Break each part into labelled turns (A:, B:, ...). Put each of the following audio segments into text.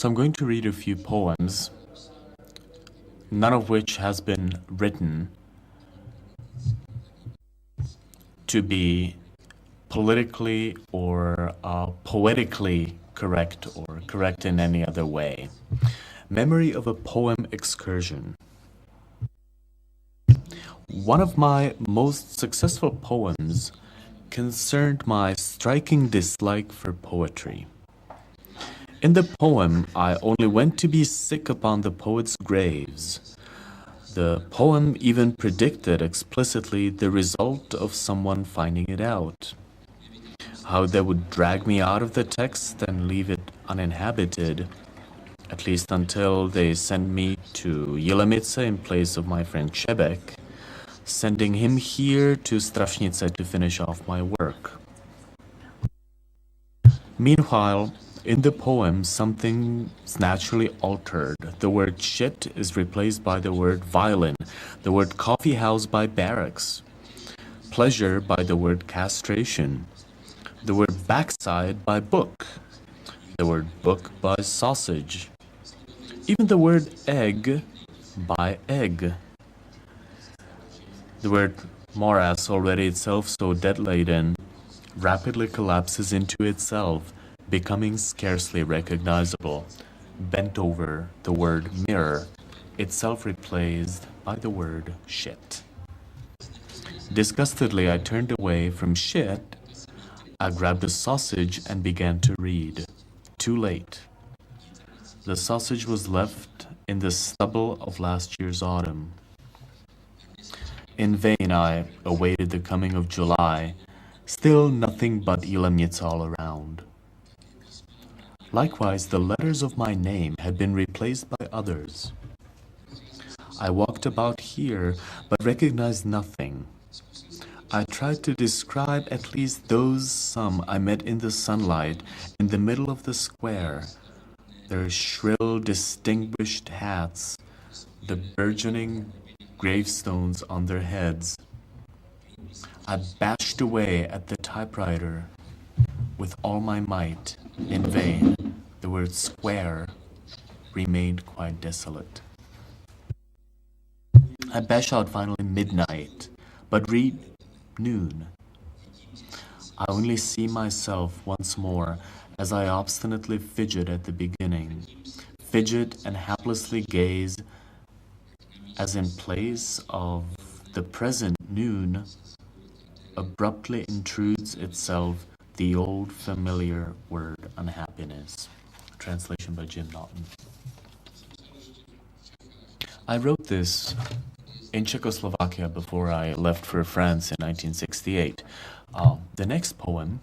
A: So I'm going to read a few poems, none of which has been written to be politically or poetically correct or correct in any other way. Memory of a poem excursion. One of my most successful poems concerned my striking dislike for poetry. In the poem, I only went to be sick upon the poets' graves. The poem even predicted explicitly the result of someone finding it out. How they would drag me out of the text and leave it uninhabited, at least until they sent me to Yelemice in place of my friend Čebek, sending him here to Strašnice to finish off my work. Meanwhile, in the poem, something's naturally altered. The word shit is replaced by the word violin, the word coffee house by barracks, pleasure by the word castration, the word backside by book, the word book by sausage, even the word egg by egg. The word morass, already itself so dead-laden, rapidly collapses into itself, becoming scarcely recognizable, bent over the word mirror, itself replaced by the word shit. Disgustedly, I turned away from shit. I grabbed a sausage and began to read. Too late. The sausage was left in the stubble of last year's autumn. In vain I awaited the coming of July, still nothing but Yelemice all around. Likewise, the letters of my name had been replaced by others. I walked about here, but recognized nothing. I tried to describe at least those some I met in the sunlight in the middle of the square, their shrill, distinguished hats, the burgeoning gravestones on their heads. I bashed away at the typewriter with all my might. In vain, the word square remained quite desolate. I bash out finally midnight, but read noon. I only see myself once more as I obstinately fidget at the beginning, fidget and haplessly gaze as in place of the present noon abruptly intrudes itself the old familiar word unhappiness. Translation by Jim Naughton. I wrote this in Czechoslovakia before I left for France in 1968. The next poem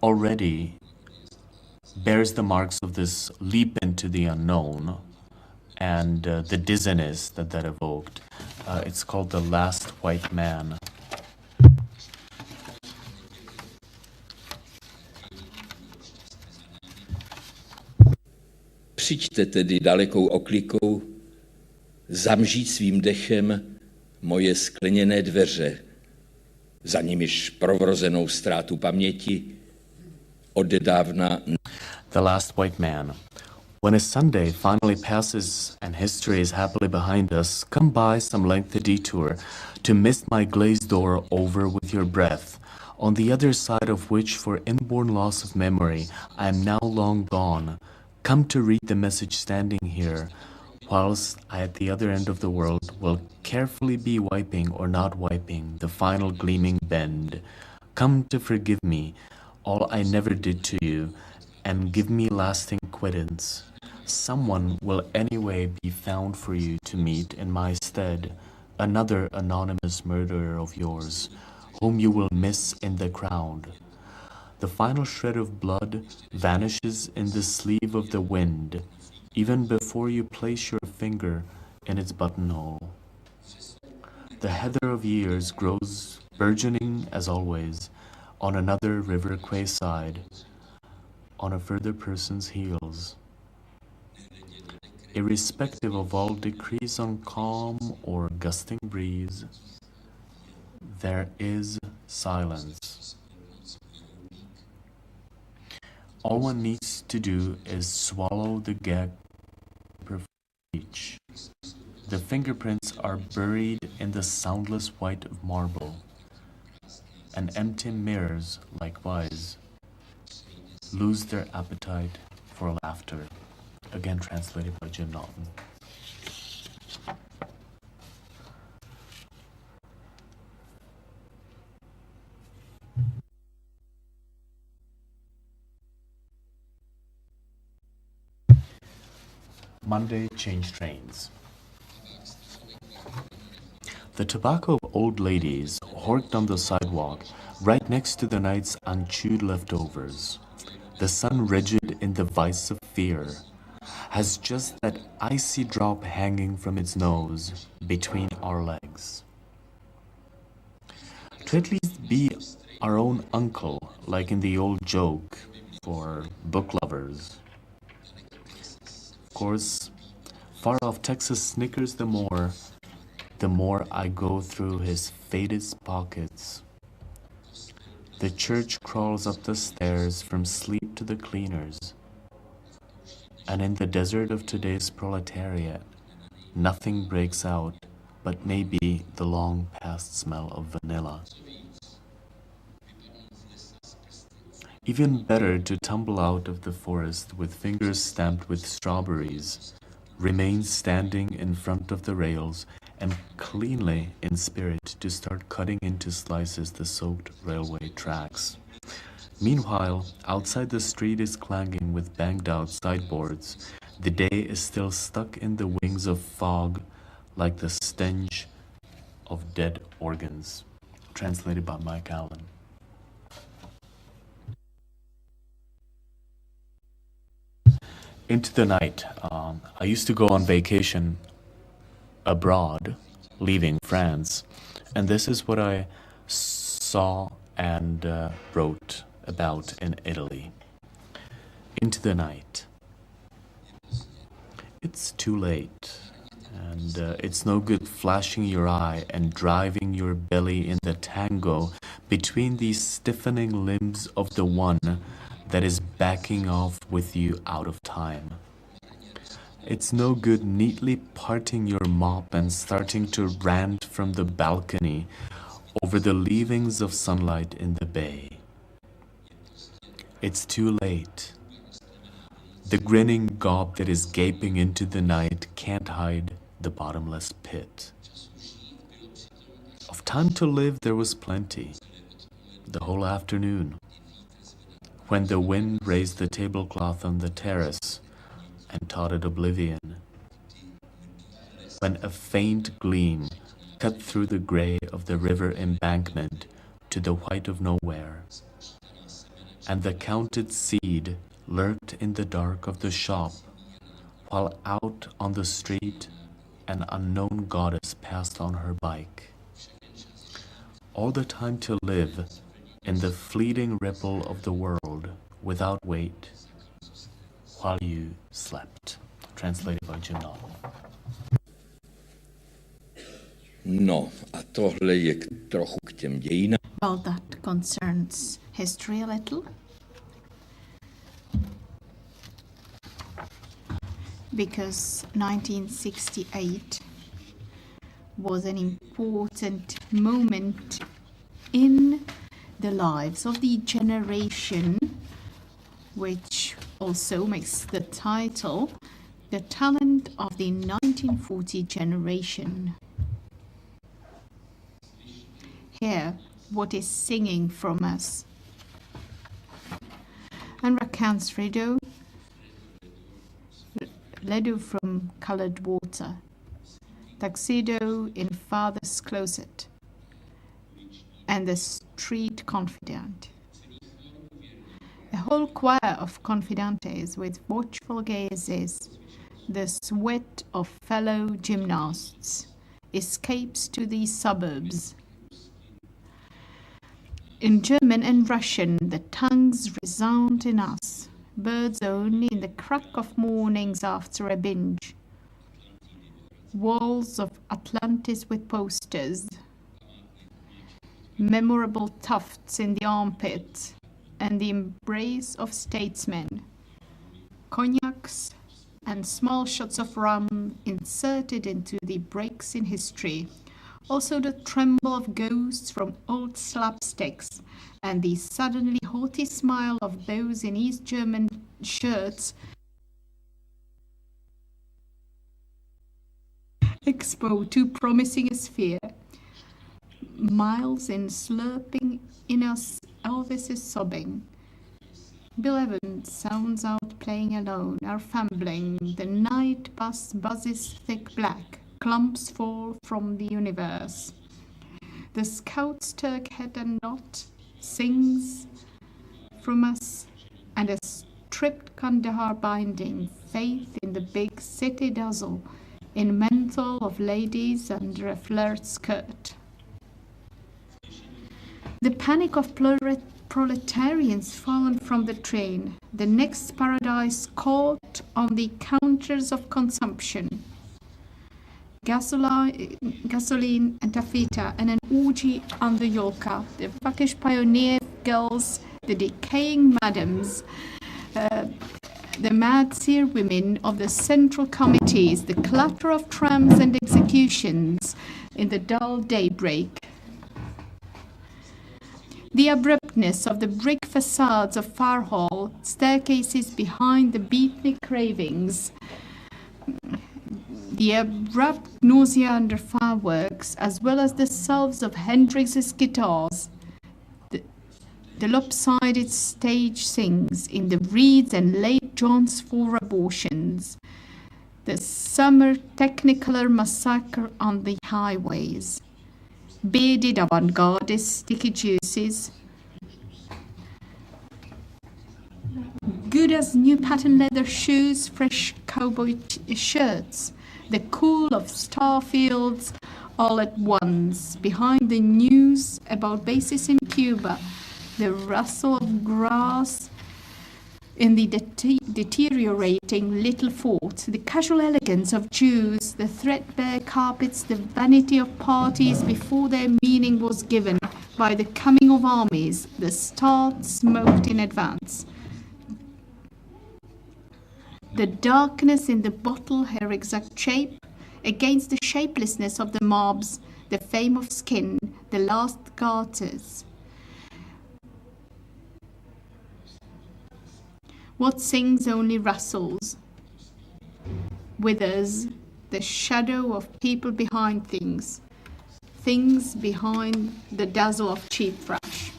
A: already bears the marks of this leap into the unknown and the dizziness that evoked. It's called The Last White Man.
B: Přijďte tedy dalekou oklikou, zamžít svým dechem moje skleněné dveře, za nimiž provrozenou ztrátu paměti odedávna.
A: The Last White Man. When a Sunday finally passes and history is happily behind us, come by some lengthy detour to mist my glazed door over with your breath, on the other side of which for inborn loss of memory I am now long gone. Come to read the message standing here, whilst I at the other end of the world will carefully be wiping or not wiping the final gleaming bend. Come to forgive me all I never did to you, and give me lasting quittance. Someone will anyway be found for you to meet in my stead, another anonymous murderer of yours, whom you will miss in the crowd. The final shred of blood vanishes in the sleeve of the wind, even before you place your finger in its buttonhole. The heather of years grows burgeoning as always, on another river quayside, on a further person's heels. Irrespective of all decrees on calm or gusting breeze, there is silence. All one needs to do is swallow the gag per each. The fingerprints are buried in the soundless white of marble, and empty mirrors, likewise, lose their appetite for laughter. Again translated by Jim Naughton. Monday change trains. The tobacco of old ladies horked on the sidewalk right next to the night's unchewed leftovers. The sun, rigid in the vice of fear, has just that icy drop hanging from its nose between our legs. To at least be our own uncle, like in the old joke for book lovers. Of course, far off Texas snickers the more I go through his faded pockets. The church crawls up the stairs from sleep to the cleaners. And in the desert of today's proletariat, nothing breaks out but maybe the long past smell of vanilla. Even better to tumble out of the forest with fingers stamped with strawberries, remain standing in front of the rails, and cleanly in spirit to start cutting into slices the soaked railway tracks. Meanwhile, outside the street is clanging with banged out sideboards. The day is still stuck in the wings of fog like the stench of dead organs. Translated by Mike Allen. Into the night. I used to go on vacation abroad, leaving France, and this is what I saw and wrote about in Italy. Into the night. It's too late, and it's no good flashing your eye and driving your belly in the tango between these stiffening limbs of the one that is backing off with you out of time. It's no good neatly parting your mop and starting to rant from the balcony over the leavings of sunlight in the bay. It's too late. The grinning gob that is gaping into the night can't hide the bottomless pit. Of time to live there was plenty, the whole afternoon, when the wind raised the tablecloth on the terrace and taught it oblivion, when a faint gleam cut through the gray of the river embankment to the white of nowhere, and the counted seed lurked in the dark of the shop, while out on the street an unknown goddess passed on her bike. All the time to live in the fleeting ripple of the world without weight, while you slept. Translated by Jim Naughton.
B: No, a tohle je trochu k těm dějinám.
C: Well, that concerns history a little. Because 1968 was an important moment in the lives of the generation, which also makes the title The Talent of the 1940 Generation. Here, what is singing from us? And recounts Ledo from Colored Water, Tuxedo in Father's Closet, and the Street Confidant. A whole choir of confidantes with watchful gazes, the sweat of fellow gymnasts, escapes to the suburbs. In German and Russian, the tongues resound in us, birds only in the crack of mornings after a binge. Walls of Atlantis with posters, memorable tufts in the armpit, and the embrace of statesmen, cognacs, and small shots of rum inserted into the breaks in history. Also the tremble of ghosts from old slapsticks, and the suddenly haughty smile of those in East German shirts expo too promising a sphere. Miles in slurping in us, Elvis is sobbing. Bill Evans sounds out playing alone, are fumbling. The night bus buzzes thick black. Clumps fall from the universe. The scout's Turk head and knot sings from us, and a stripped Kandahar binding, faith in the big city dazzle, in menthol of ladies under a flirt skirt. The panic of proletarians fallen from the train, the next paradise caught on the counters of consumption. Gasoline and taffeta, and an orgy on the Yolka. The Vakish pioneer girls, the decaying madams, the mad seer women of the central committees, the clatter of trams and executions in the dull daybreak. The abruptness of the brick facades of Farhall, staircases behind the beatnik cravings, the abrupt nausea under fireworks, as well as the selves of Hendrix's guitars. The lopsided stage sings in the reeds and late John's 4 abortions. The summer Technicolor massacre on the highways. Bearded avant-gardists, sticky juices. Good as new patent leather shoes, fresh cowboy shirts. The cool of star fields all at once. Behind the news about bases in Cuba, the rustle of grass in the deteriorating little fort, the casual elegance of Jews, the threadbare carpets, the vanity of parties before their meaning was given by the coming of armies, the start smoked in advance. The darkness in the bottle, her exact shape, against the shapelessness of the mobs, the fame of skin, the last garters. What sings only rustles, withers, the shadow of people behind things, things behind the dazzle of cheap thrash.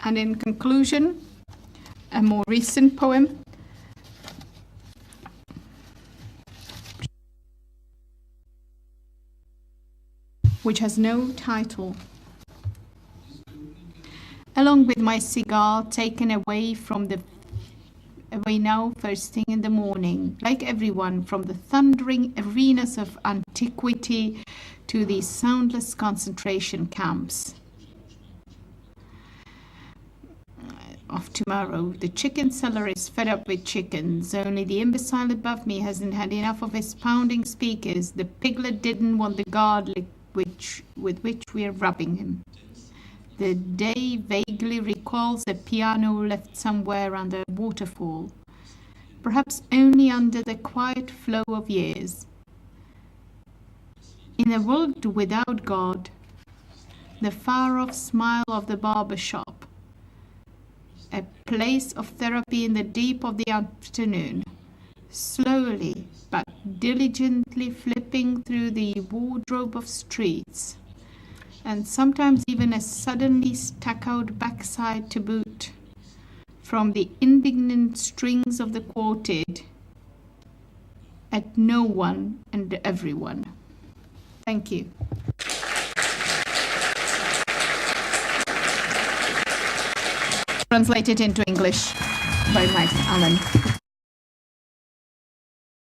C: And in conclusion, a more recent poem, which has no title. Along with my cigar taken away now first thing in the morning, like everyone, from the thundering arenas of antiquity to the soundless concentration camps of tomorrow. The chicken seller is fed up with chickens. Only the imbecile above me hasn't had enough of his pounding speakers. The piglet didn't want the garlic with which we are rubbing him. The day vaguely recalls a piano left somewhere under a waterfall, perhaps only under the quiet flow of years. In a world without God, the far-off smile of the barber shop, a place of therapy in the deep of the afternoon, slowly but diligently flipping through the wardrobe of streets, and sometimes even a suddenly stuck-out backside to boot, from the indignant strings of the quartet, at no one and everyone. Thank you. Translated into English by Mike Allen.